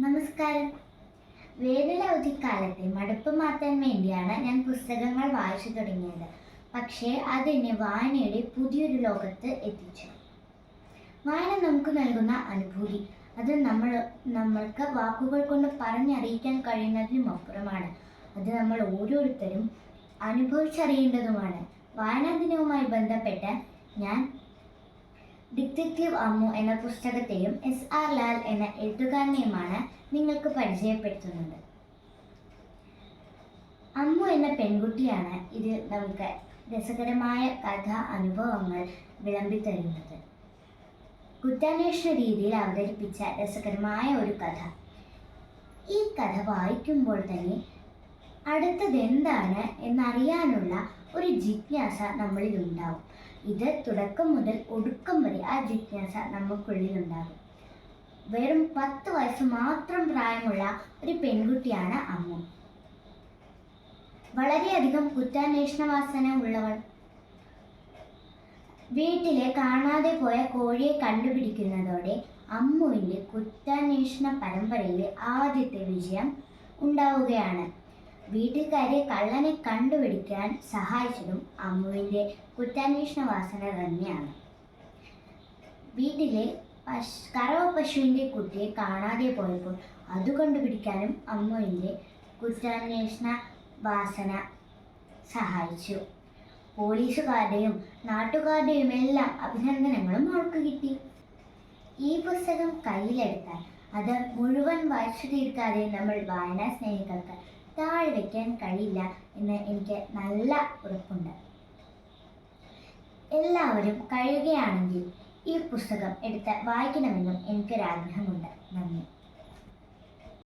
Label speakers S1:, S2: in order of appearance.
S1: നമസ്കാരം. വേനലവധിക്കാലത്തെ മടുപ്പ് മാറ്റാൻ വേണ്ടിയാണ് ഞാൻ പുസ്തകങ്ങൾ വായിച്ചു തുടങ്ങിയത്. പക്ഷേ അതെന്നെ വായനയുടെ പുതിയൊരു ലോകത്ത് എത്തിച്ചു. വായന നമുക്ക് നൽകുന്ന അനുഭൂതി അത് നമ്മൾക്ക് വാക്കുകൾ കൊണ്ട് പറഞ്ഞറിയിക്കാൻ കഴിയുന്നതിനും അപ്പുറമാണ്. അത് നമ്മൾ ഓരോരുത്തരും അനുഭവിച്ചറിയേണ്ടതുമാണ്. വായനാ ദിനവുമായി ബന്ധപ്പെട്ട് ഞാൻ ഡിറ്റക്റ്റീവ് അമ്മു എന്ന പുസ്തകത്തെയും S.R. ലാൽ എന്ന എഴുത്തുകാരനെയുമാണ് നിങ്ങൾക്ക് പരിചയപ്പെടുത്തുന്നത്. അമ്മു എന്ന പെൺകുട്ടിയാണ് ഇതിൽ നമുക്ക് രസകരമായ കഥാ അനുഭവങ്ങൾ വിളമ്പിത്തരുന്നത്. കുറ്റാന്വേഷണ രീതിയിൽ അവതരിപ്പിച്ച രസകരമായ ഒരു കഥ. ഈ കഥ വായിക്കുമ്പോൾ തന്നെ അടുത്തതെന്താണ് എന്നറിയാനുള്ള ഒരു ജിജ്ഞാസ നമ്മളിൽ ഉണ്ടാവും. ഇത് തുടക്കം മുതൽ ഒടുക്കം വരെ ആ ജിജ്ഞാസ നമുക്കുള്ളിലുണ്ടാകും. വെറും 10 വയസ്സ് മാത്രം പ്രായമുള്ള ഒരു പെൺകുട്ടിയാണ് അമ്മു. വളരെയധികം കുറ്റാന്വേഷണ വാസന ഉള്ളവൾ. വീട്ടിലെ കാണാതെ പോയ കോഴിയെ കണ്ടുപിടിക്കുന്നതോടെ അമ്മുവിൻ്റെ കുറ്റാന്വേഷണ പരമ്പരയിലെ ആദ്യത്തെ വിജയം ഉണ്ടാവുകയാണ്. വീട്ടുകാരെ കള്ളനെ കണ്ടുപിടിക്കാൻ സഹായിച്ചതും അമ്മുവിൻ്റെ കുറ്റാന്വേഷണ വാസന തന്നെയാണ്. വീട്ടിലെ കറവ പശുവിൻ്റെ കുട്ടിയെ കാണാതെ പോയപ്പോൾ അത് കണ്ടുപിടിക്കാനും അമ്മുവിൻ്റെ കുറ്റാന്വേഷണ വാസന സഹായിച്ചു. പോലീസുകാരുടെയും നാട്ടുകാരുടെയും എല്ലാം അഭിനന്ദനങ്ങളും അവൾക്ക് കിട്ടി. ഈ പുസ്തകം കയ്യിലെടുത്താൽ അത് മുഴുവൻ വായിച്ചു തീർക്കാതെ നമ്മൾ വായനാ സ്നേഹികൾക്ക് താഴെ വയ്ക്കാൻ കഴിയില്ല എന്ന് എനിക്ക് നല്ല ഉറപ്പുണ്ട്. എല്ലാവരും കഴിയുകയാണെങ്കിൽ ഈ പുസ്തകം എടുത്ത് വായിക്കണമെന്നും എനിക്കൊരാഗ്രഹമുണ്ട്.